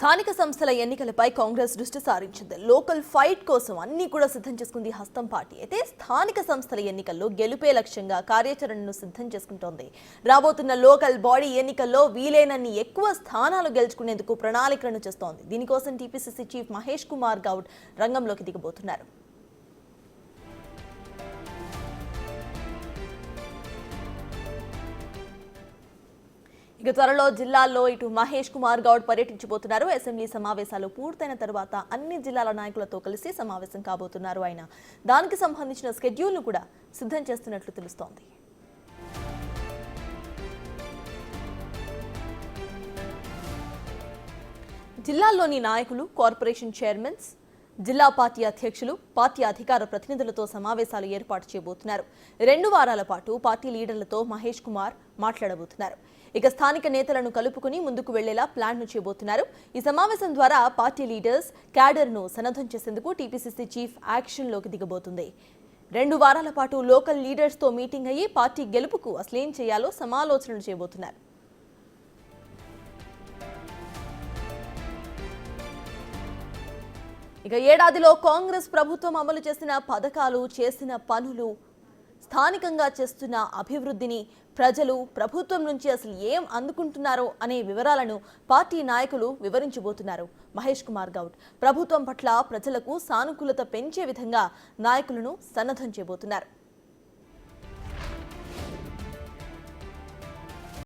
స్థానిక సంస్థల ఎన్నికలపై కాంగ్రెస్ దృష్టి సారించింది. లోకల్ ఫైట్ కోసం అన్ని కూడా సిద్ధం చేసుకుంది హస్తం పార్టీ. అయితే స్థానిక సంస్థల ఎన్నికల్లో గెలుపే లక్ష్యంగా కార్యాచరణను సిద్ధం చేసుకుంటోంది. రాబోతున్న లోకల్ బాడీ ఎన్నికల్లో వీలైనన్ని ఎక్కువ స్థానాలు గెలుచుకునేందుకు ప్రణాళికలను చేస్తోంది. దీనికోసం టీపీసీసీ చీఫ్ మహేష్ కుమార్ గౌడ్ రంగంలోకి దిగబోతున్నారు. ఇక త్వరలో జిల్లాల్లో ఇటు మహేష్ కుమార్ గౌడ్ పర్యటించబోతున్నారు. అసెంబ్లీ సమావేశాలు పూర్తయిన తర్వాత అన్ని జిల్లాల నాయకులతో కలిసి సమావేశం కాబోతున్నారు ఆయన. దానికి సంబంధించిన స్కెడ్యూల్ను కూడా సిద్ధం చేస్తున్నట్లు తెలుస్తోంది. జిల్లాల్లోని నాయకులు, కార్పొరేషన్ చైర్మన్స్, జిల్లా పార్టీ అధ్యక్షులు, పార్టీ అధికార ప్రతినిధులతో సమావేశాలు ఏర్పాటు చేయబోతున్నారు. 2 వారాల పాటు పార్టీ లీడర్లతో మహేష్ కుమార్ మాట్లాడబోతున్నారు. ఇక స్థానిక నేతలను కలుపుకుని ముందుకు వెళ్లేలా ప్లాన్ను చేయబోతున్నారు. ఈ సమావేశం ద్వారా పార్టీ లీడర్స్, క్యాడర్ను సన్నద్ధం చేసేందుకు టీపీసీసీ చీఫ్ యాక్షన్లోకి దిగబోతుంది. 2 వారాల పాటు లోకల్ లీడర్స్తో మీటింగ్ అయ్యి పార్టీ గెలుపుకు అసలేం చేయాలో సమాలోచనలు చేయబోతున్నారు. ఇక ఏడాదిలో కాంగ్రెస్ ప్రభుత్వం అమలు చేసిన పథకాలు, చేసిన పనులు, స్థానికంగా చేస్తున్న అభివృద్ధిని, ప్రజలు ప్రభుత్వం నుంచి అసలు ఏం అందుకుంటున్నారో అనే వివరాలను పార్టీ నాయకులు వివరించబోతున్నారు. మహేష్ కుమార్ గౌడ్ ప్రభుత్వం పట్ల ప్రజలకు సానుకూలత పెంచే విధంగా నాయకులను సన్నద్ధం చేయబోతున్నారు.